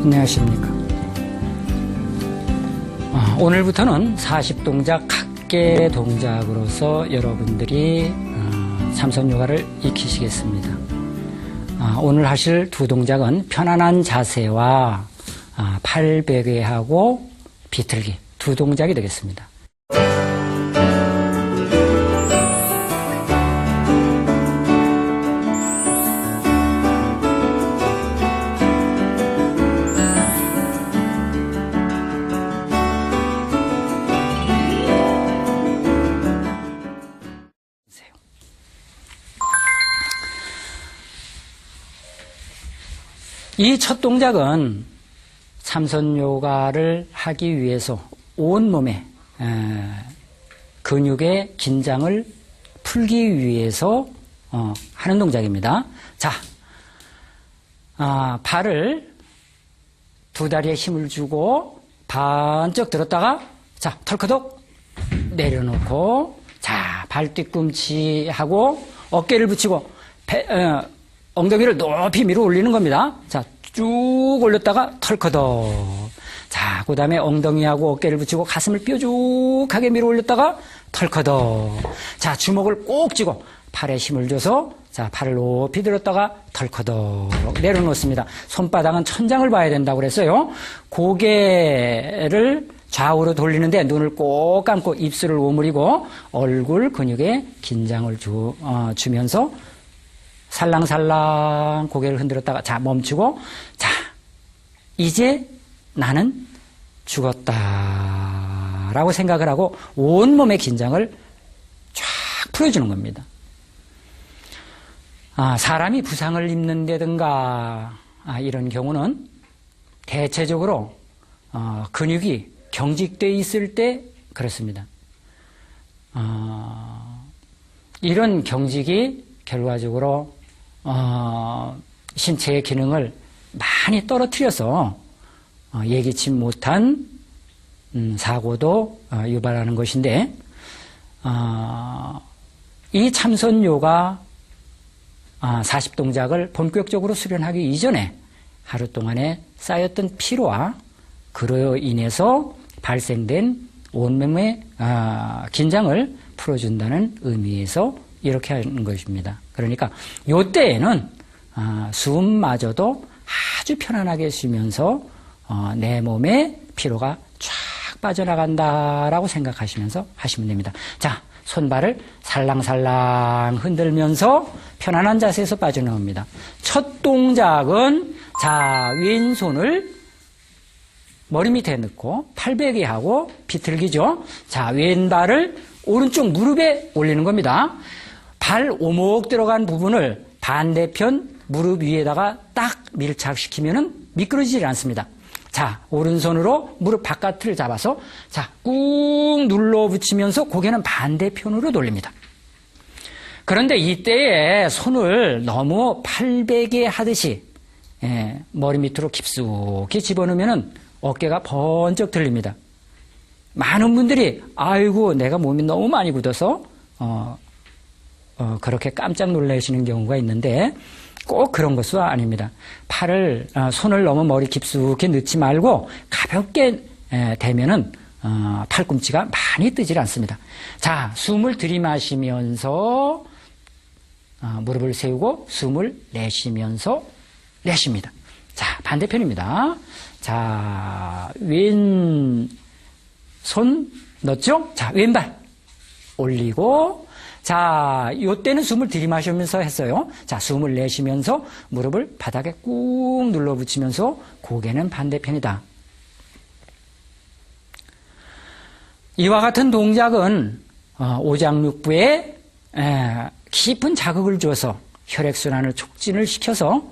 안녕하십니까. 오늘부터는 40동작 각계 동작으로서 여러분들이 참선 요가를 익히시겠습니다. 오늘 하실 두 동작은 편안한 자세와 팔베개하고 비틀기 두 동작이 되겠습니다. 이 첫 동작은 참선 요가를 하기 위해서 온몸의 근육의 긴장을 풀기 위해서 하는 동작입니다. 자, 발을 두 다리에 힘을 주고 반쪽 들었다가 자, 털커덕 내려놓고 자, 발 뒤꿈치하고 어깨를 붙이고 엉덩이를 높이 밀어 올리는 겁니다. 자, 쭉 올렸다가 털커덕. 자, 그 다음에 엉덩이하고 어깨를 붙이고 가슴을 뾰족하게 밀어 올렸다가 털커덕. 자, 주먹을 꼭 쥐고 팔에 힘을 줘서 자, 팔을 높이 들었다가 털커덕 내려놓습니다. 손바닥은 천장을 봐야 된다고 그랬어요. 고개를 좌우로 돌리는데 눈을 꼭 감고 입술을 오므리고 얼굴 근육에 긴장을 주면서 살랑살랑 고개를 흔들었다가 자, 멈추고 자, 이제 나는 죽었다라고 생각을 하고 온몸의 긴장을 쫙 풀어주는 겁니다. 사람이 부상을 입는다든가 이런 경우는 대체적으로 근육이 경직되어 있을 때 그렇습니다. 이런 경직이 결과적으로 신체의 기능을 많이 떨어뜨려서 예기치 못한 사고도 유발하는 것인데 이 참선 요가 40동작을 본격적으로 수련하기 이전에 하루 동안에 쌓였던 피로와 그로 인해서 발생된 온몸의 긴장을 풀어준다는 의미에서 이렇게 하는 것입니다. 그러니까 이때에는 숨마저도 아주 편안하게 쉬면서 내 몸의 피로가 쫙 빠져나간다라고 생각하시면서 하시면 됩니다. 자, 손발을 살랑살랑 흔들면서 편안한 자세에서 빠져나옵니다. 첫 동작은 자, 왼손을 머리 밑에 넣고 팔베개하고 비틀기죠. 자, 왼발을 오른쪽 무릎에 올리는 겁니다. 발 오목 들어간 부분을 반대편 무릎 위에다가 딱 밀착시키면은 미끄러지질 않습니다. 자, 오른손으로 무릎 바깥을 잡아서 자, 꾹 눌러 붙이면서 고개는 반대편으로 돌립니다. 그런데 이때에 손을 너무 팔베개 하듯이 머리 밑으로 깊숙이 집어넣으면은 어깨가 번쩍 들립니다. 많은 분들이 아이고 내가 몸이 너무 많이 굳어서 그렇게 깜짝 놀라시는 경우가 있는데 꼭 그런 것은 아닙니다. 손을 너무 머리 깊숙이 넣지 말고 가볍게 대면은 팔꿈치가 많이 뜨질 않습니다. 자, 숨을 들이마시면서 무릎을 세우고 숨을 내쉬면서 내쉽니다. 자, 반대편입니다. 자, 왼손 넣었죠? 자, 왼발 올리고 자, 요때는 숨을 들이마시면서 했어요. 자, 숨을 내쉬면서 무릎을 바닥에 꾹 눌러붙이면서 고개는 반대편이다. 이와 같은 동작은 오장육부에 깊은 자극을 줘서 혈액순환을 촉진을 시켜서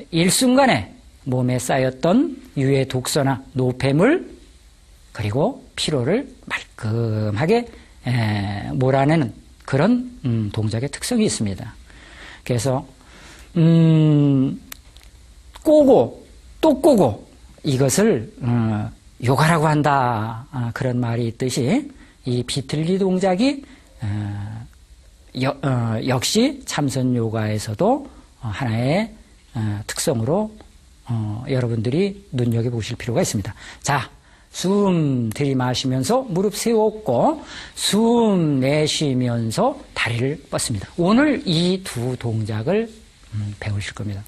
일순간에 몸에 쌓였던 유해 독소나 노폐물 그리고 피로를 말끔하게 몰아내는 그런 동작의 특성이 있습니다. 그래서 꼬고 또 꼬고 이것을 요가라고 한다 그런 말이 있듯이 이 비틀기 동작이 역시 참선 요가에서도 하나의 특성으로 여러분들이 눈여겨보실 필요가 있습니다. 자, 숨 들이마시면서 무릎 세웠고 숨 내쉬면서 다리를 뻗습니다. 오늘 이 두 동작을 배우실 겁니다.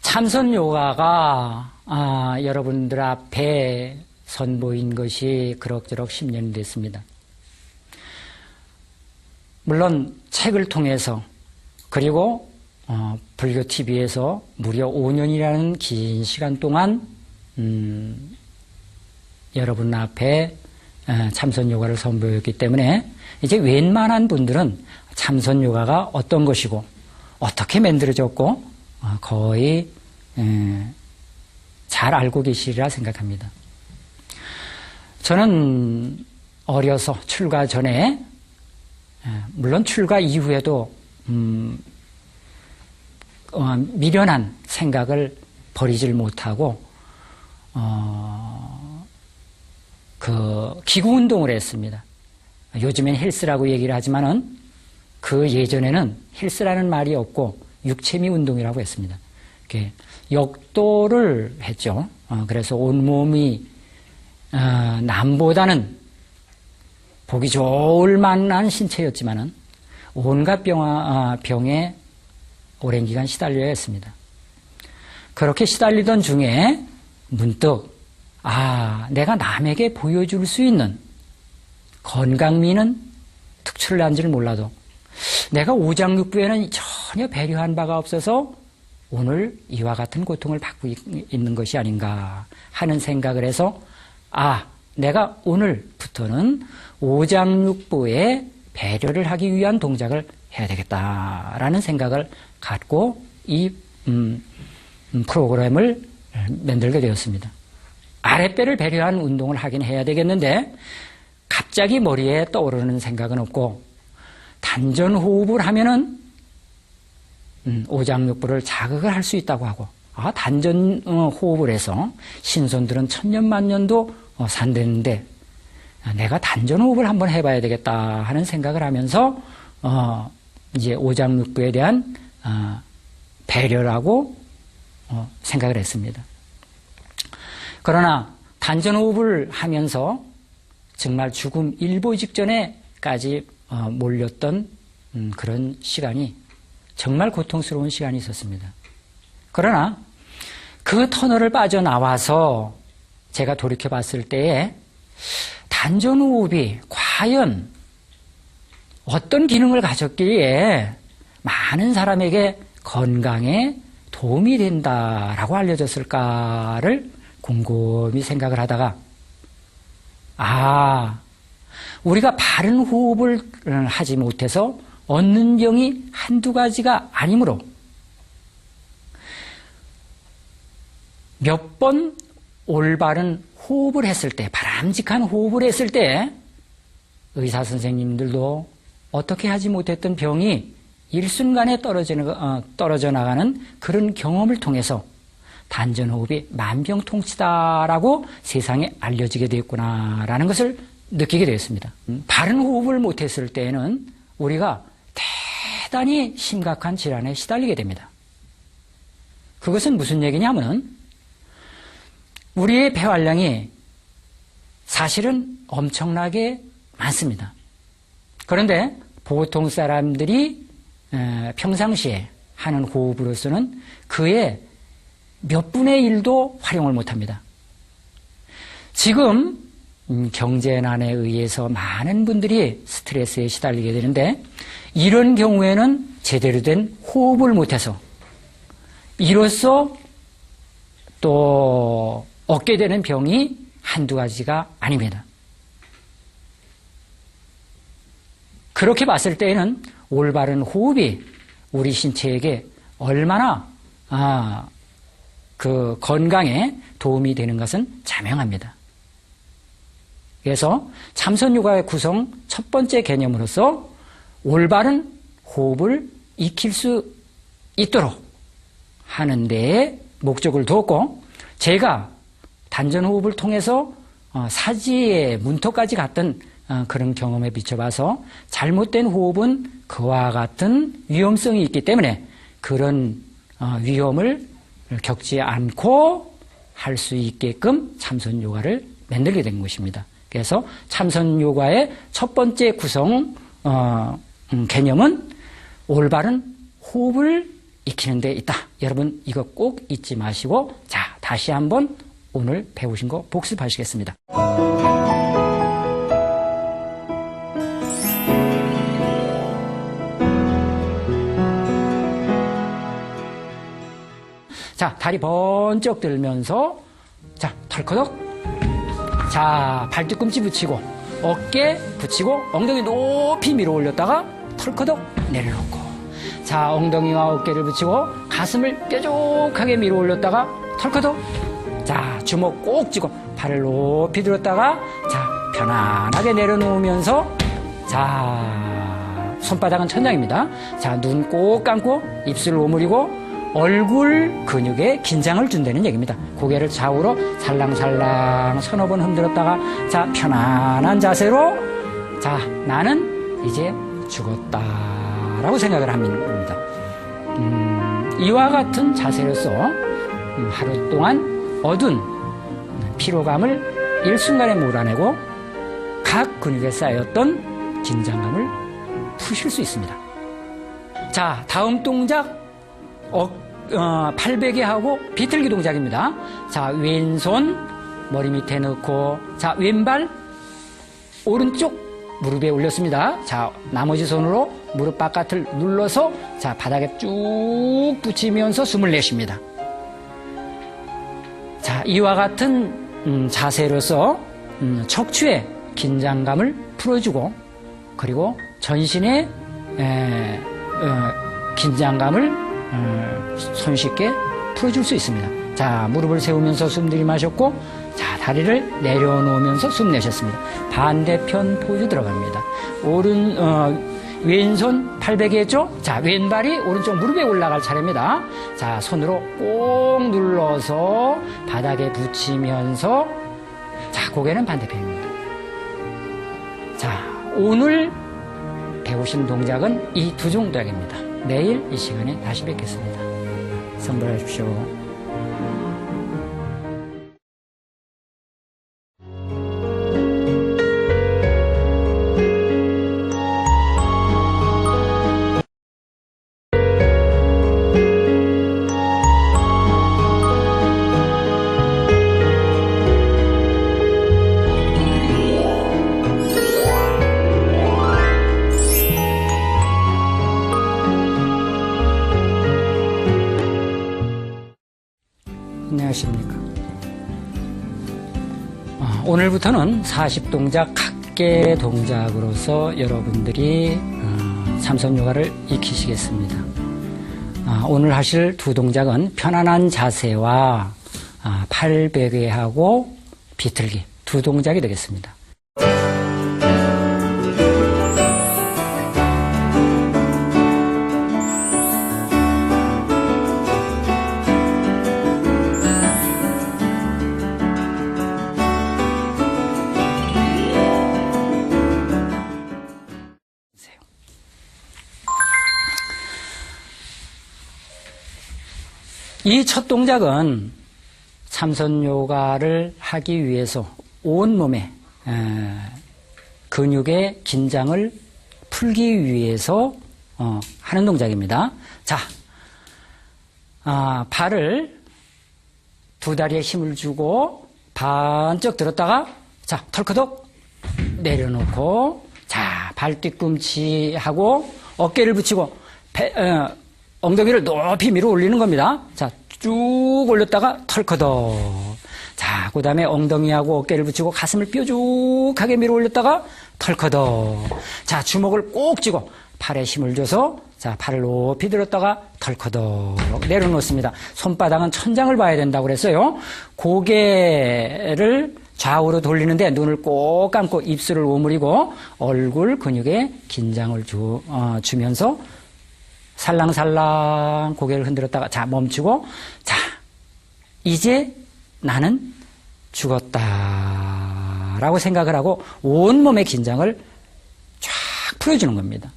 참선 요가가 여러분들 앞에 선보인 것이 그럭저럭 10년이 됐습니다. 물론 책을 통해서 그리고 불교 TV에서 무려 5년이라는 긴 시간 동안 여러분 앞에 참선 요가를 선보였기 때문에 이제 웬만한 분들은 참선 요가가 어떤 것이고 어떻게 만들어졌고 거의 잘 알고 계시리라 생각합니다. 저는 어려서 출가 전에 물론 출가 이후에도 미련한 생각을 버리질 못하고 그 기구 운동을 했습니다. 요즘엔 헬스라고 얘기를 하지만은 그 예전에는 헬스라는 말이 없고 육체미 운동이라고 했습니다. 이렇게 역도를 했죠. 그래서 온몸이 남보다는 보기 좋을 만한 신체였지만은 온갖 병에 오랜 기간 시달려야 했습니다. 그렇게 시달리던 중에 문득 내가 남에게 보여줄 수 있는 건강미는 특출을 난 줄 몰라도 내가 오장육부에는 전혀 배려한 바가 없어서 오늘 이와 같은 고통을 받고 있는 것이 아닌가 하는 생각을 해서 내가 오늘부터는 오장육부에 배려를 하기 위한 동작을 해야 되겠다라는 생각을 갖고 이 프로그램을 만들게 되었습니다. 아랫배를 배려한 운동을 하긴 해야 되겠는데 갑자기 머리에 떠오르는 생각은 없고 단전호흡을 하면은 오장육부를 자극을 할 수 있다고 하고 단전호흡을 해서 신손들은 천년만년도 산다는데 내가 단전호흡을 한번 해봐야 되겠다 하는 생각을 하면서 이제 오장육부에 대한 배려라고 생각을 했습니다. 그러나 단전호흡을 하면서 정말 죽음 일보 직전에까지 몰렸던 그런 시간이 정말 고통스러운 시간이 있었습니다. 그러나 그 터널을 빠져나와서 제가 돌이켜봤을 때에 단전호흡이 과연 어떤 기능을 가졌기에 많은 사람에게 건강에 도움이 된다라고 알려졌을까를 곰곰이 생각을 하다가 우리가 바른 호흡을 하지 못해서 얻는 병이 한두 가지가 아니므로 몇 번 올바른 호흡을 했을 때, 바람직한 호흡을 했을 때 의사 선생님들도 어떻게 하지 못했던 병이 일순간에 떨어져 나가는 그런 경험을 통해서 단전호흡이 만병통치다라고 세상에 알려지게 되었구나라는 것을 느끼게 되었습니다. 바른 호흡을 못했을 때에는 우리가 대단히 심각한 질환에 시달리게 됩니다. 그것은 무슨 얘기냐면은 우리의 폐활량이 사실은 엄청나게 많습니다. 그런데 보통 사람들이 평상시에 하는 호흡으로서는 그의 몇 분의 1도 활용을 못합니다. 지금 경제난에 의해서 많은 분들이 스트레스에 시달리게 되는데 이런 경우에는 제대로 된 호흡을 못해서 이로써 또 얻게 되는 병이 한두 가지가 아닙니다. 그렇게 봤을 때에는 올바른 호흡이 우리 신체에게 얼마나 그 건강에 도움이 되는 것은 자명합니다. 그래서 참선요가의 구성 첫 번째 개념으로서 올바른 호흡을 익힐 수 있도록 하는데 목적을 두었고, 제가 단전호흡을 통해서 사지의 문턱까지 갔던 그런 경험에 비춰봐서 잘못된 호흡은 그와 같은 위험성이 있기 때문에 그런 위험을 겪지 않고 할 수 있게끔 참선 요가를 만들게 된 것입니다. 그래서 참선 요가의 첫 번째 구성 개념은 올바른 호흡을 익히는 데 있다. 여러분 이거 꼭 잊지 마시고, 자, 다시 한번 오늘 배우신 거 복습하시겠습니다. 자, 다리 번쩍 들면서, 자, 털커덕. 자, 발 뒤꿈치 붙이고, 어깨 붙이고, 엉덩이 높이 밀어 올렸다가, 털커덕 내려놓고. 자, 엉덩이와 어깨를 붙이고, 가슴을 뾰족하게 밀어 올렸다가, 털커덕. 자, 주먹 꼭 쥐고, 발을 높이 들었다가, 자, 편안하게 내려놓으면서, 자, 손바닥은 천장입니다. 자, 눈 꼭 감고, 입술을 오므리고, 얼굴 근육에 긴장을 준다는 얘기입니다. 고개를 좌우로 살랑살랑 서너 번 흔들었다가, 자, 편안한 자세로, 자, 나는 이제 죽었다라고 생각을 합니다. 이와 같은 자세로서 하루 동안 얻은 피로감을 일순간에 몰아내고 각 근육에 쌓였던 긴장감을 푸실 수 있습니다. 자, 다음 동작 팔베개 하고 비틀기 동작입니다. 자, 왼손 머리 밑에 넣고, 자, 왼발 오른쪽 무릎에 올렸습니다. 자, 나머지 손으로 무릎 바깥을 눌러서, 자, 바닥에 쭉 붙이면서 숨을 내쉽니다. 자, 이와 같은 자세로서 척추의 긴장감을 풀어주고, 그리고 전신의 긴장감을 손쉽게 풀어줄 수 있습니다. 자, 무릎을 세우면서 숨 들이마셨고, 자, 다리를 내려놓으면서 숨 내셨습니다. 반대편 포즈 들어갑니다. 왼손 팔베개 했죠? 자, 왼발이 오른쪽 무릎에 올라갈 차례입니다. 자, 손으로 꼭 눌러서 바닥에 붙이면서, 자, 고개는 반대편입니다. 자, 오늘 배우신 동작은 이 두 동작입니다. 내일 이 시간에 다시 뵙겠습니다. 성불하십시오. 안녕하십니까. 오늘부터는 40동작 각계 동작으로서 여러분들이 참선요가를 익히시겠습니다. 오늘 하실 두 동작은 편안한 자세와 팔베개하고 비틀기 두 동작이 되겠습니다. 이 첫 동작은 참선 요가를 하기 위해서 온몸의 근육의 긴장을 풀기 위해서 하는 동작입니다. 자, 발을 두 다리에 힘을 주고 반쩍 들었다가, 자, 털커덕 내려놓고, 자, 발 뒤꿈치하고 어깨를 붙이고 엉덩이를 높이 밀어 올리는 겁니다. 자, 쭉 올렸다가 털커덕. 자, 그 다음에 엉덩이하고 어깨를 붙이고 가슴을 뾰족하게 밀어 올렸다가 털커덕. 자, 주먹을 꼭 쥐고 팔에 힘을 줘서, 자, 팔을 높이 들었다가 털커덕 내려놓습니다. 손바닥은 천장을 봐야 된다고 그랬어요. 고개를 좌우로 돌리는데 눈을 꼭 감고 입술을 오므리고 얼굴 근육에 긴장을 주면서 살랑살랑 고개를 흔들었다가 자 멈추고 자 이제 나는 죽었다라고 생각을 하고 온몸의 긴장을 쫙 풀어주는 겁니다.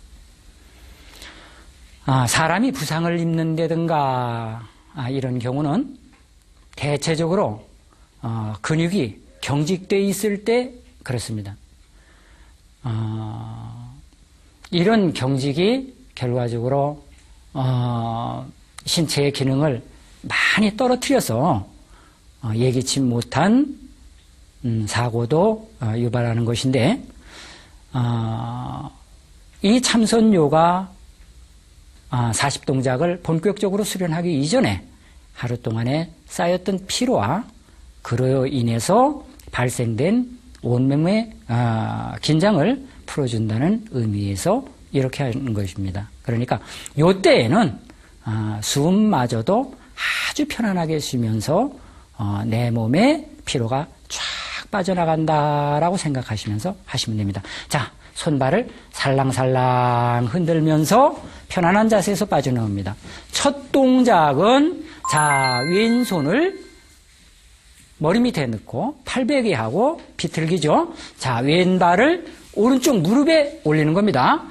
사람이 부상을 입는다든가 이런 경우는 대체적으로 근육이 경직되어 있을 때 그렇습니다. 이런 경직이 결과적으로 신체의 기능을 많이 떨어뜨려서 예기치 못한 사고도 유발하는 것인데 이 참선요가 40동작을 본격적으로 수련하기 이전에 하루 동안에 쌓였던 피로와 그로 인해서 발생된 온몸의 긴장을 풀어준다는 의미에서 이렇게 하는 것입니다. 그러니까 이때에는 숨마저도 아주 편안하게 쉬면서 내 몸의 피로가 쫙 빠져나간다라고 생각하시면서 하시면 됩니다. 자, 손발을 살랑살랑 흔들면서 편안한 자세에서 빠져나옵니다. 첫 동작은 자, 왼손을 머리 밑에 넣고 팔베개 하고 비틀기죠. 자, 왼발을 오른쪽 무릎에 올리는 겁니다.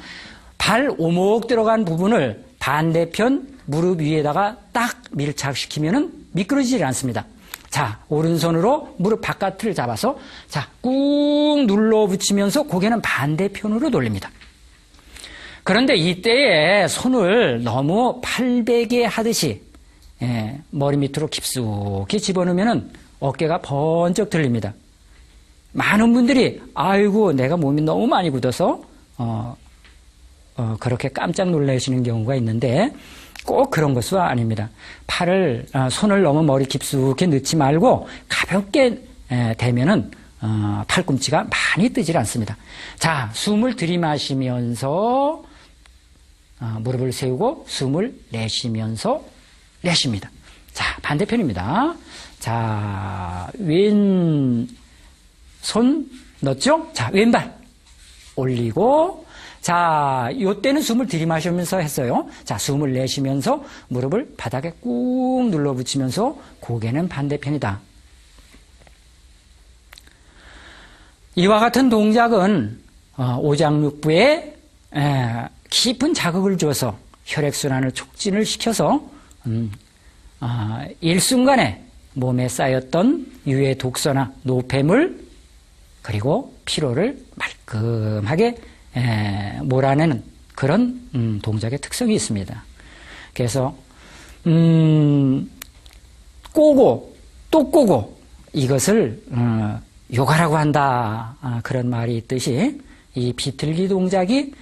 발 오목 들어간 부분을 반대편 무릎 위에다가 딱 밀착시키면은 미끄러지지 않습니다. 자, 오른손으로 무릎 바깥을 잡아서 자, 꾹 눌러 붙이면서 고개는 반대편으로 돌립니다. 그런데 이때에 손을 너무 팔베개 하듯이 머리 밑으로 깊숙이 집어넣으면은 어깨가 번쩍 들립니다. 많은 분들이 아이고 내가 몸이 너무 많이 굳어서 그렇게 깜짝 놀라시는 경우가 있는데 꼭 그런 것은 아닙니다. 손을 너무 머리 깊숙이 넣지 말고 가볍게 대면은 팔꿈치가 많이 뜨질 않습니다. 자, 숨을 들이마시면서 무릎을 세우고 숨을 내쉬면서 내쉽니다. 자, 반대편입니다. 자, 왼손 넣었죠? 자, 왼발 올리고 자, 요때는 숨을 들이마시면서 했어요. 자, 숨을 내쉬면서 무릎을 바닥에 꾹 눌러 붙이면서 고개는 반대편이다. 이와 같은 동작은 오장육부에 깊은 자극을 줘서 혈액순환을 촉진을 시켜서 일순간에 몸에 쌓였던 유해 독소나 노폐물 그리고 피로를 말끔하게 몰아내는 그런 동작의 특성이 있습니다. 그래서 꼬고 또 꼬고 이것을 요가라고 한다 그런 말이 있듯이 이 비틀기 동작이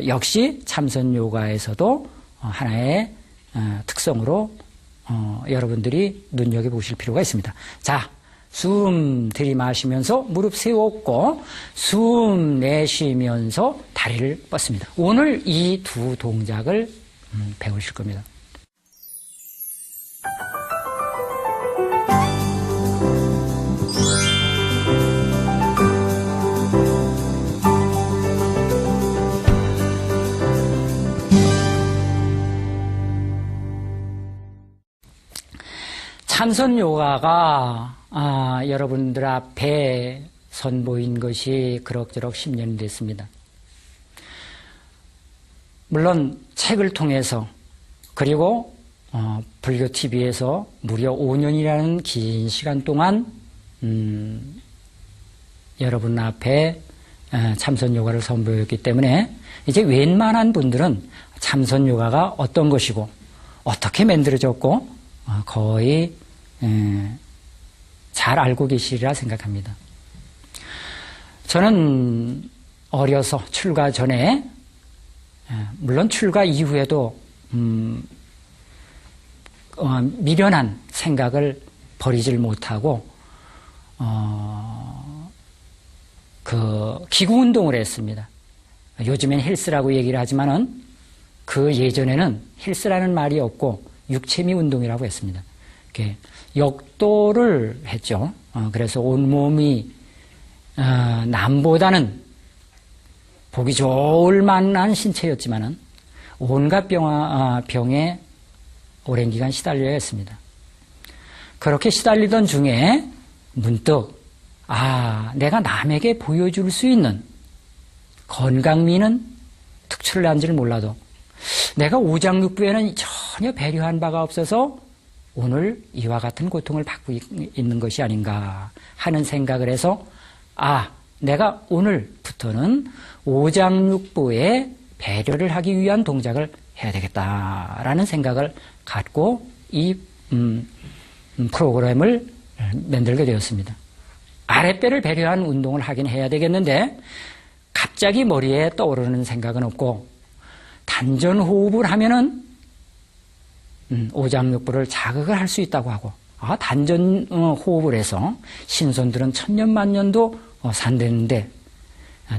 역시 참선 요가에서도 하나의 특성으로 여러분들이 눈여겨보실 필요가 있습니다. 자, 숨 들이마시면서 무릎 세웠고 숨 내쉬면서 다리를 뻗습니다. 오늘 이 두 동작을 배우실 겁니다. 참선 요가가 여러분들 앞에 선보인 것이 그럭저럭 10년이 됐습니다. 물론 책을 통해서 그리고 불교 TV에서 무려 5년이라는 긴 시간 동안 여러분 앞에 참선 요가를 선보였기 때문에 이제 웬만한 분들은 참선 요가가 어떤 것이고 어떻게 만들어졌고 거의 잘 알고 계시리라 생각합니다. 저는 어려서 출가 전에 물론 출가 이후에도 미련한 생각을 버리질 못하고 그 기구운동을 했습니다. 요즘엔 헬스라고 얘기를 하지만은 그 예전에는 헬스라는 말이 없고 육체미 운동이라고 했습니다. 이렇게 역도를 했죠. 그래서 온몸이 남보다는 보기 좋을 만한 신체였지만은 온갖 병에 오랜 기간 시달려야 했습니다. 그렇게 시달리던 중에 문득 내가 남에게 보여줄 수 있는 건강미는 특출을 한 줄 몰라도 내가 오장육부에는 전혀 배려한 바가 없어서 오늘 이와 같은 고통을 받고 있는 것이 아닌가 하는 생각을 해서 내가 오늘부터는 오장육부에 배려를 하기 위한 동작을 해야 되겠다라는 생각을 갖고 이 프로그램을 만들게 되었습니다. 아랫배를 배려한 운동을 하긴 해야 되겠는데 갑자기 머리에 떠오르는 생각은 없고 단전호흡을 하면은 오장육부를 자극을 할 수 있다고 하고 단전호흡을 해서 신손들은 천년만년도 산다는데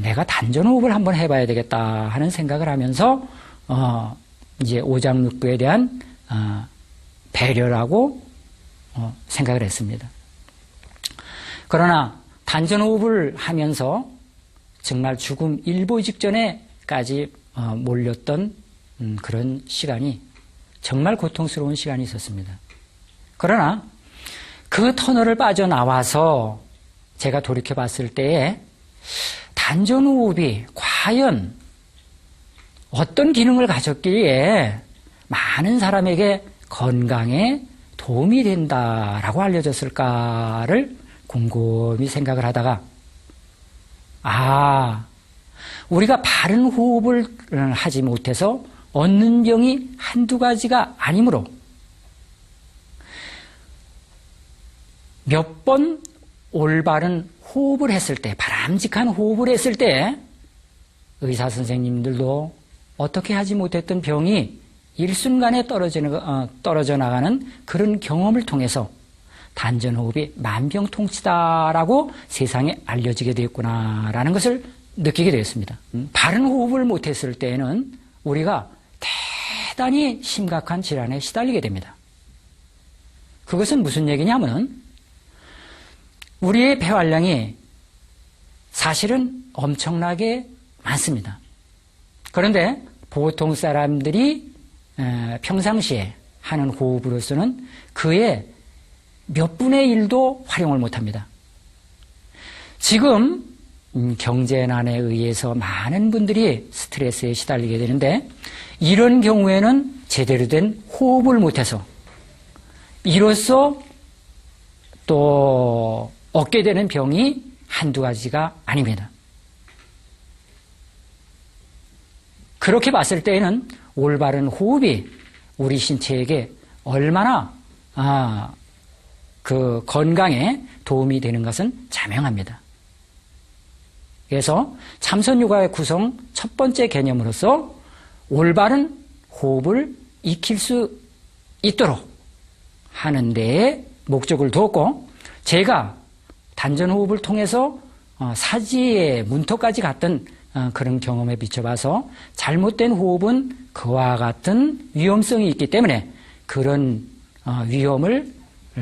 내가 단전호흡을 한번 해봐야 되겠다 하는 생각을 하면서 이제 오장육부에 대한 배려라고 생각을 했습니다. 그러나 단전호흡을 하면서 정말 죽음 일보 직전에까지 몰렸던 그런 시간이 정말 고통스러운 시간이 있었습니다. 그러나 그 터널을 빠져나와서 제가 돌이켜봤을 때에 단전호흡이 과연 어떤 기능을 가졌기에 많은 사람에게 건강에 도움이 된다라고 알려졌을까를 곰곰이 생각을 하다가 우리가 바른 호흡을 하지 못해서 얻는 병이 한두 가지가 아니므로 몇 번 올바른 호흡을 했을 때, 바람직한 호흡을 했을 때 의사 선생님들도 어떻게 하지 못했던 병이 일순간에 떨어져 나가는 그런 경험을 통해서 단전호흡이 만병통치다라고 세상에 알려지게 되었구나라는 것을 느끼게 되었습니다. 바른 호흡을 못했을 때에는 우리가 대단히 심각한 질환에 시달리게 됩니다. 그것은 무슨 얘기냐면 우리의 폐활량이 사실은 엄청나게 많습니다. 그런데 보통 사람들이 평상시에 하는 호흡으로서는 그의 몇 분의 1도 활용을 못합니다. 지금 경제난에 의해서 많은 분들이 스트레스에 시달리게 되는데 이런 경우에는 제대로 된 호흡을 못해서 이로써 또 얻게 되는 병이 한두 가지가 아닙니다. 그렇게 봤을 때에는 올바른 호흡이 우리 신체에게 얼마나 그 건강에 도움이 되는 것은 자명합니다. 그래서 참선요가의 구성 첫 번째 개념으로서 올바른 호흡을 익힐 수 있도록 하는 데에 목적을 두었고 제가 단전호흡을 통해서 사지의 문턱까지 갔던 그런 경험에 비춰봐서 잘못된 호흡은 그와 같은 위험성이 있기 때문에 그런 위험을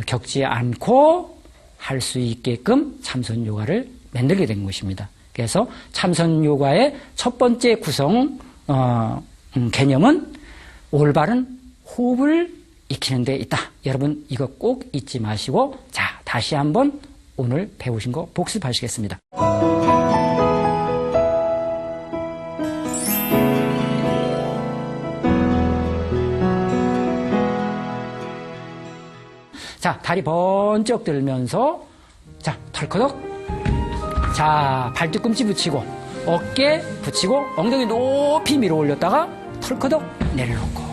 겪지 않고 할 수 있게끔 참선요가를 만들게 된 것입니다. 그래서 참선요가의 첫 번째 구성 개념은 올바른 호흡을 익히는 데 있다. 여러분 이거 꼭 잊지 마시고 자 다시 한번 오늘 배우신 거 복습하시겠습니다. 자, 다리 번쩍 들면서 자, 털커덕. 자, 발뒤꿈치 붙이고 어깨 붙이고 엉덩이 높이 밀어 올렸다가 털커덕 내려놓고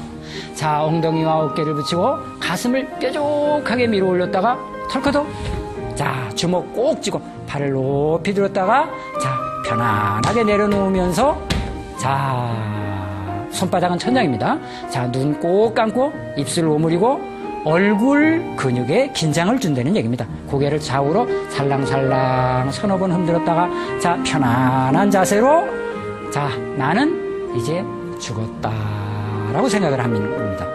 자, 엉덩이와 어깨를 붙이고 가슴을 뾰족하게 밀어 올렸다가 털커덕. 자, 주먹 꼭 쥐고 발을 높이 들었다가 자, 편안하게 내려놓으면서 자, 손바닥은 천장입니다. 자, 눈 꼭 감고 입술 오므리고 얼굴 근육에 긴장을 준다는 얘기입니다. 고개를 좌우로 살랑살랑 서너 번 흔들었다가 자, 편안한 자세로 자, 나는 이제 죽었다라고 생각을 합니다.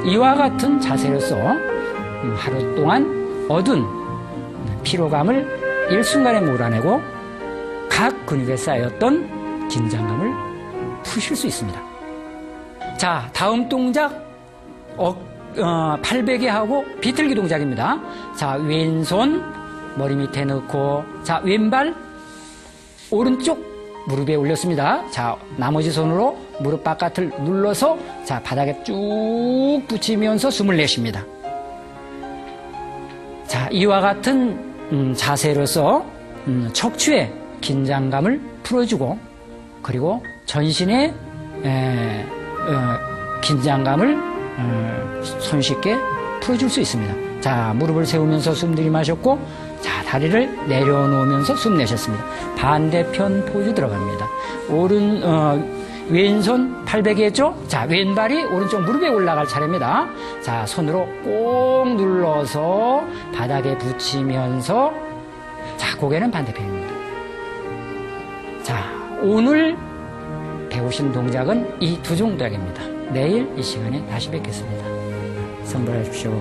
이와 같은 자세로서 하루 동안 얻은 피로감을 일순간에 몰아내고 각 근육에 쌓였던 긴장감을 푸실 수 있습니다. 자, 다음 동작 팔베개 하고 비틀기 동작입니다. 자, 왼손 머리 밑에 넣고, 자, 왼발 오른쪽 무릎에 올렸습니다. 자, 나머지 손으로 무릎 바깥을 눌러서, 자, 바닥에 쭉 붙이면서 숨을 내쉽니다. 자, 이와 같은 자세로서 척추의 긴장감을 풀어주고, 그리고 전신의 긴장감을 손쉽게 풀어줄 수 있습니다. 자, 무릎을 세우면서 숨 들이마셨고, 자, 다리를 내려놓으면서 숨 내셨습니다. 반대편 포즈 들어갑니다. 왼손 팔베개 했죠? 자, 왼발이 오른쪽 무릎에 올라갈 차례입니다. 자, 손으로 꼭 눌러서 바닥에 붙이면서, 자, 고개는 반대편입니다. 자, 오늘 배우신 동작은 이 두 동작입니다. 내일 이 시간에 다시 뵙겠습니다. 선물하십시오.